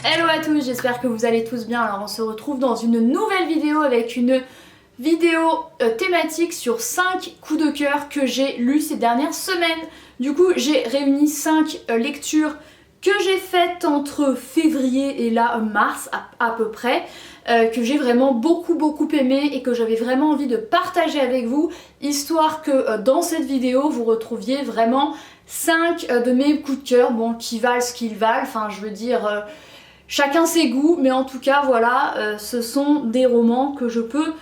Hello à tous, j'espère que vous allez tous bien. Alors on se retrouve dans une nouvelle vidéo avec une vidéo thématique sur 5 coups de cœur que j'ai lus ces dernières semaines. Du coup j'ai réuni 5 lectures que j'ai faites entre février et là mars à peu près, que j'ai vraiment beaucoup aimé et que j'avais vraiment envie de partager avec vous, histoire que dans cette vidéo vous retrouviez vraiment 5 de mes coups de cœur, bon qui valent ce qu'ils valent, enfin je veux dire chacun ses goûts, mais en tout cas voilà, ce sont des romans que je peux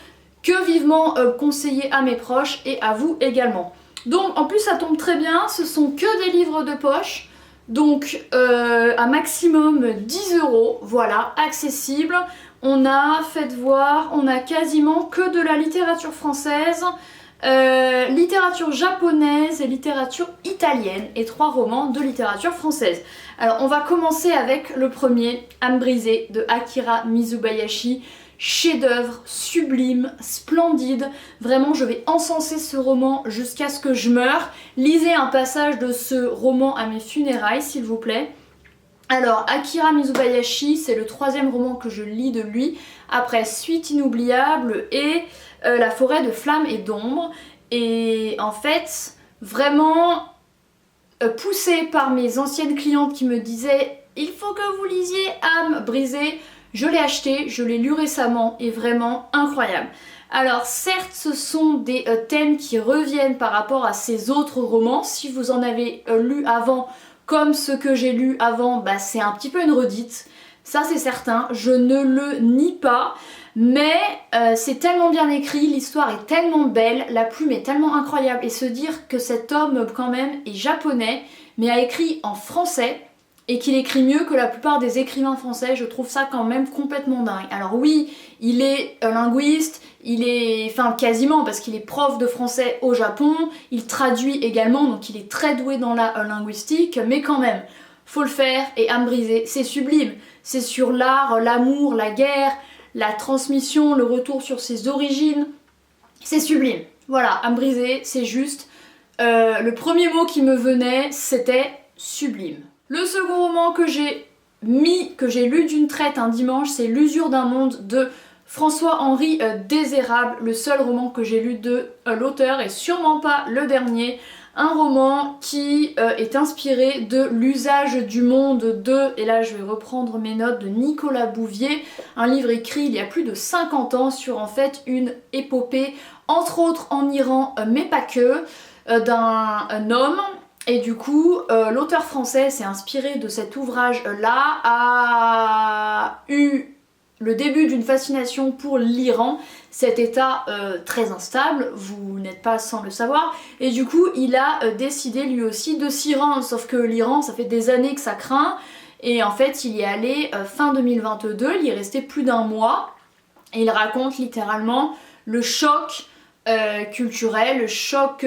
que vivement conseiller à mes proches et à vous également. Donc en plus ça tombe très bien, ce sont que des livres de poche, donc à maximum 10 €, voilà, accessible. On a, faites voir, on a quasiment que de la littérature française, littérature japonaise et littérature italienne et 3 romans de littérature française. Alors on va commencer avec le premier, Âme brisée de Akira Mizubayashi. Chef-d'œuvre, sublime, splendide. Vraiment, je vais encenser ce roman jusqu'à ce que je meure. Lisez un passage de ce roman à mes funérailles, s'il vous plaît. Alors, Akira Mizubayashi, c'est le 3e roman que je lis de lui, après Suite inoubliable et La forêt de flammes et d'ombre. Et en fait, vraiment poussée par mes anciennes clientes qui me disaient « Il faut que vous lisiez Âme brisée », je l'ai acheté, je l'ai lu récemment et vraiment incroyable. Alors certes ce sont des thèmes qui reviennent par rapport à ces autres romans, si vous en avez lu avant comme ce que j'ai lu avant, bah, c'est un petit peu une redite, ça c'est certain, je ne le nie pas, mais c'est tellement bien écrit, l'histoire est tellement belle, la plume est tellement incroyable et se dire que cet homme quand même est japonais mais a écrit en français, et qu'il écrit mieux que la plupart des écrivains français, je trouve ça quand même complètement dingue. Alors oui, il est linguiste, il est, enfin quasiment parce qu'il est prof de français au Japon, il traduit également, donc il est très doué dans la linguistique, mais quand même, faut le faire, et Âme brisée, c'est sublime. C'est sur l'art, l'amour, la guerre, la transmission, le retour sur ses origines, c'est sublime. Voilà, Âme brisée, c'est juste, le premier mot qui me venait, c'était sublime. Le second roman que j'ai lu d'une traite un dimanche, c'est L'usure d'un monde de François-Henri Désérable, le seul roman que j'ai lu de l'auteur et sûrement pas le dernier. Un roman qui est inspiré de L'usage du monde de, et là je vais reprendre mes notes, de Nicolas Bouvier, un livre écrit il y a plus de 50 ans sur en fait une épopée, entre autres en Iran, mais pas que, d'un homme. Et du coup, l'auteur français s'est inspiré de cet ouvrage-là, a eu le début d'une fascination pour l'Iran, cet état très instable, vous n'êtes pas sans le savoir, et du coup il a décidé lui aussi de s'y rendre, sauf que l'Iran ça fait des années que ça craint, et en fait il y est allé fin 2022, il y est resté plus d'1 mois, et il raconte littéralement le choc culturel, le choc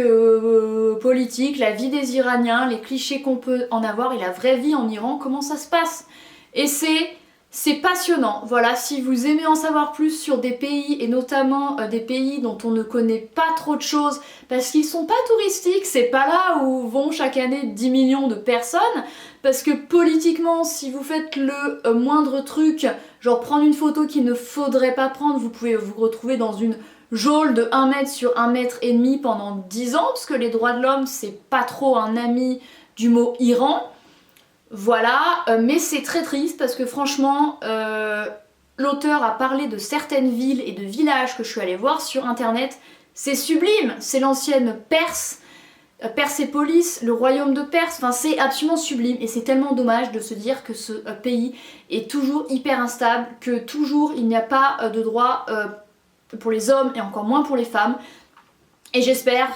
politique, la vie des Iraniens, les clichés qu'on peut en avoir et la vraie vie en Iran, comment ça se passe. Et c'est passionnant. Voilà, si vous aimez en savoir plus sur des pays et notamment des pays dont on ne connaît pas trop de choses parce qu'ils sont pas touristiques, c'est pas là où vont chaque année 10 millions de personnes, parce que politiquement si vous faites le moindre truc, genre prendre une photo qu'il ne faudrait pas prendre, vous pouvez vous retrouver dans une geôle de 1 mètre sur 1,5 mètre pendant 10 ans, parce que les droits de l'homme c'est pas trop un ami du mot Iran. Voilà, mais c'est très triste parce que franchement, l'auteur a parlé de certaines villes et de villages que je suis allée voir sur internet. C'est sublime, c'est l'ancienne Perse, Persépolis, le royaume de Perse, enfin c'est absolument sublime et c'est tellement dommage de se dire que ce pays est toujours hyper instable, que toujours il n'y a pas de droit pour les hommes et encore moins pour les femmes. Et j'espère,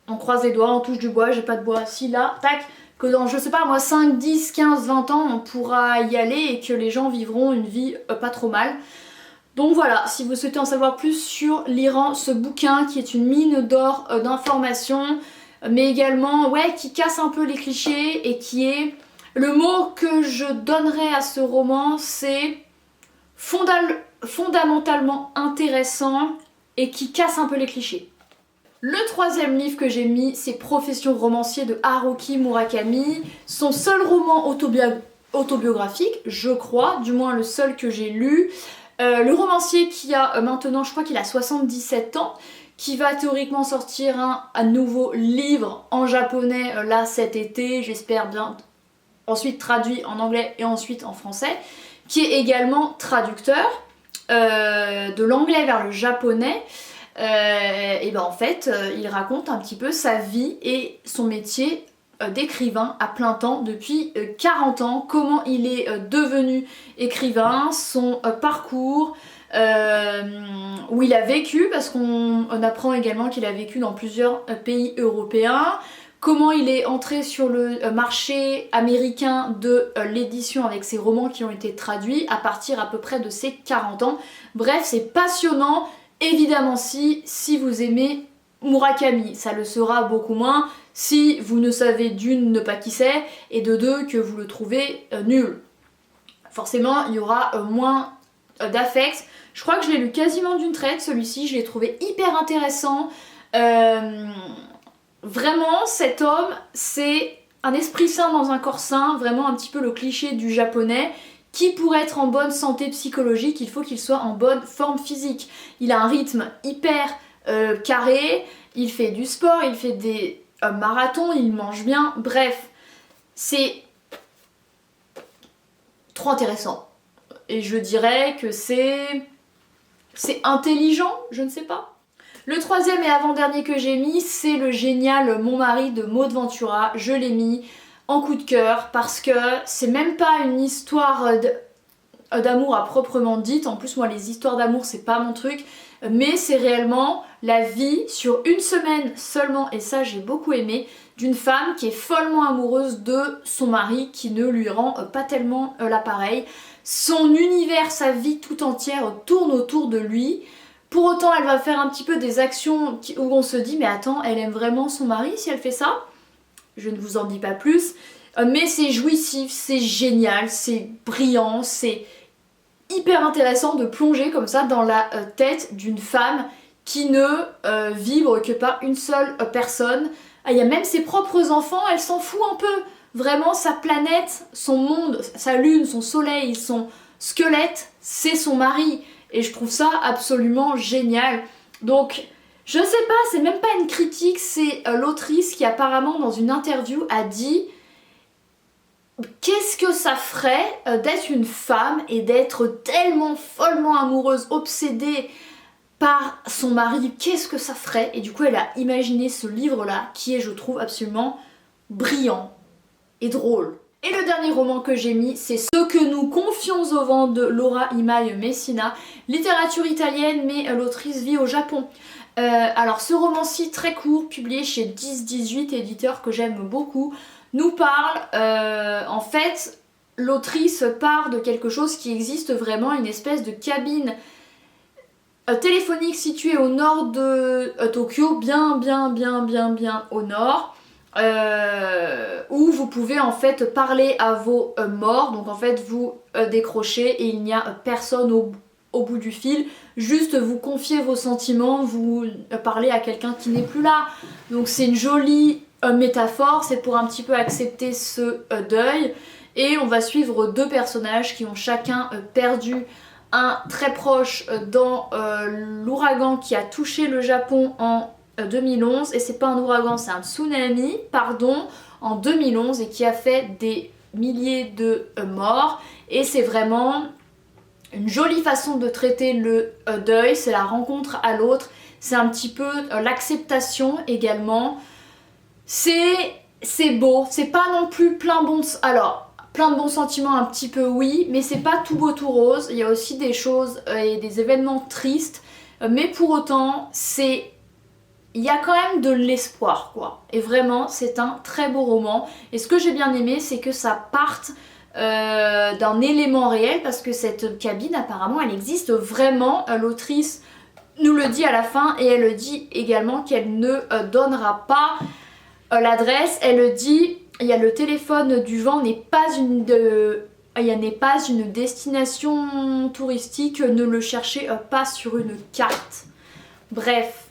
on croise les doigts, on touche du bois, j'ai pas de bois, si là, tac, que dans, je sais pas moi, 5, 10, 15, 20 ans, on pourra y aller et que les gens vivront une vie pas trop mal. Donc voilà, si vous souhaitez en savoir plus sur l'Iran, ce bouquin qui est une mine d'or d'informations, mais également, ouais, qui casse un peu les clichés et qui est... Le mot que je donnerais à ce roman, c'est fondamentalement intéressant et qui casse un peu les clichés. Le 3e livre que j'ai mis, c'est Profession romancier de Haruki Murakami, son seul roman autobiographique, je crois, du moins le seul que j'ai lu. Le romancier qui a maintenant, je crois qu'il a 77 ans, qui va théoriquement sortir un nouveau livre en japonais là cet été, j'espère bien, ensuite traduit en anglais et ensuite en français, qui est également traducteur de l'anglais vers le japonais. Et ben en fait, il raconte un petit peu sa vie et son métier d'écrivain à plein temps depuis 40 ans, comment il est devenu écrivain, son parcours, où il a vécu, parce qu'on apprend également qu'il a vécu dans plusieurs pays européens, comment il est entré sur le marché américain de l'édition avec ses romans qui ont été traduits à partir à peu près de ses 40 ans. Bref, c'est passionnant, évidemment si vous aimez Murakami, ça le sera beaucoup moins si vous ne savez d'une ne pas qui c'est et de deux que vous le trouvez nul. Forcément, il y aura moins d'affect. Je crois que je l'ai lu quasiment d'une traite, celui-ci, je l'ai trouvé hyper intéressant. Vraiment, cet homme, c'est un esprit sain dans un corps sain, vraiment un petit peu le cliché du japonais, qui pour être en bonne santé psychologique, il faut qu'il soit en bonne forme physique. Il a un rythme hyper carré, il fait du sport, il fait des marathons, il mange bien, bref, c'est trop intéressant. Et je dirais que c'est intelligent, je ne sais pas. Le troisième et avant-dernier que j'ai mis, c'est le génial Mon mari de Maud Ventura. Je l'ai mis en coup de cœur parce que c'est même pas une histoire d'amour à proprement dite. En plus, moi, les histoires d'amour, c'est pas mon truc. Mais c'est réellement la vie sur une semaine seulement, et ça j'ai beaucoup aimé, d'une femme qui est follement amoureuse de son mari qui ne lui rend pas tellement l'appareil. Son univers, sa vie tout entière tourne autour de lui. Pour autant, elle va faire un petit peu des actions où on se dit mais attends, elle aime vraiment son mari si elle fait ça? Je ne vous en dis pas plus. Mais c'est jouissif, c'est génial, c'est brillant, c'est hyper intéressant de plonger comme ça dans la tête d'une femme qui ne vibre que par une seule personne. Ah, il y a même ses propres enfants, elle s'en fout un peu. Vraiment, sa planète, son monde, sa lune, son soleil, son squelette, c'est son mari. Et je trouve ça absolument génial. Donc, je sais pas, c'est même pas une critique, c'est l'autrice qui apparemment dans une interview a dit qu'est-ce que ça ferait d'être une femme et d'être tellement follement amoureuse, obsédée par son mari, qu'est-ce que ça ferait? Et du coup elle a imaginé ce livre-là qui est, je trouve, absolument brillant et drôle. Et le dernier roman que j'ai mis, c'est Ce que nous confions au vent de Laura Imai Messina, littérature italienne mais l'autrice vit au Japon. Alors ce roman-ci très court, publié chez 10-18, éditeur que j'aime beaucoup, nous parle, en fait, l'autrice part de quelque chose qui existe vraiment, une espèce de cabine téléphonique située au nord de Tokyo, bien au nord, où vous pouvez en fait parler à vos morts, donc en fait vous décrochez et il n'y a personne au bout du fil, juste vous confiez vos sentiments, vous parlez à quelqu'un qui n'est plus là, donc c'est une jolie métaphore, c'est pour un petit peu accepter ce deuil, et on va suivre deux personnages qui ont chacun perdu un très proche dans l'ouragan qui a touché le Japon en 2011, et c'est pas un ouragan, c'est un tsunami, pardon, en 2011, et qui a fait des milliers de morts, et c'est vraiment une jolie façon de traiter le deuil, c'est la rencontre à l'autre, c'est un petit peu l'acceptation également. C'est beau, c'est pas non plus plein de bons sentiments un petit peu oui, mais c'est pas tout beau tout rose, il y a aussi des choses et des événements tristes, mais pour autant il y a quand même de l'espoir quoi, et vraiment c'est un très beau roman, et ce que j'ai bien aimé c'est que ça parte d'un élément réel, parce que cette cabine apparemment elle existe vraiment, l'autrice nous le dit à la fin, et elle dit également qu'elle ne donnera pas l'adresse, elle dit il y a le téléphone du vent n'est pas une destination touristique, ne le cherchez pas sur une carte. Bref,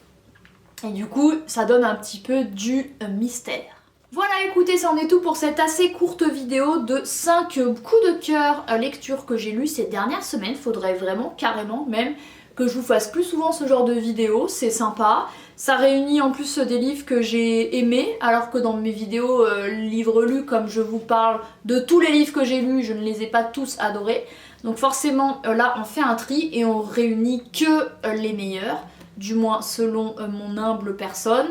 et du coup ça donne un petit peu du mystère. Voilà, écoutez, c'en est tout pour cette assez courte vidéo de 5 coups de cœur lecture que j'ai lus ces dernières semaines. Faudrait vraiment, carrément même, que je vous fasse plus souvent ce genre de vidéos, c'est sympa. Ça réunit en plus des livres que j'ai aimés, alors que dans mes vidéos livres lus, comme je vous parle de tous les livres que j'ai lus, je ne les ai pas tous adorés. Donc forcément, là, on fait un tri et on réunit que les meilleurs, du moins selon mon humble personne.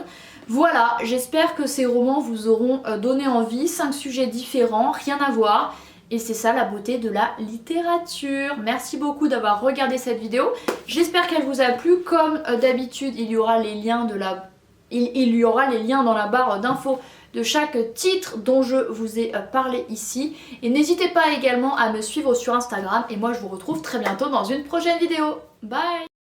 Voilà, j'espère que ces romans vous auront donné envie, 5 sujets différents, rien à voir. Et c'est ça la beauté de la littérature. Merci beaucoup d'avoir regardé cette vidéo. J'espère qu'elle vous a plu. Comme d'habitude, il y aura les liens dans la barre d'infos de chaque titre dont je vous ai parlé ici. Et n'hésitez pas également à me suivre sur Instagram. Et moi, je vous retrouve très bientôt dans une prochaine vidéo. Bye!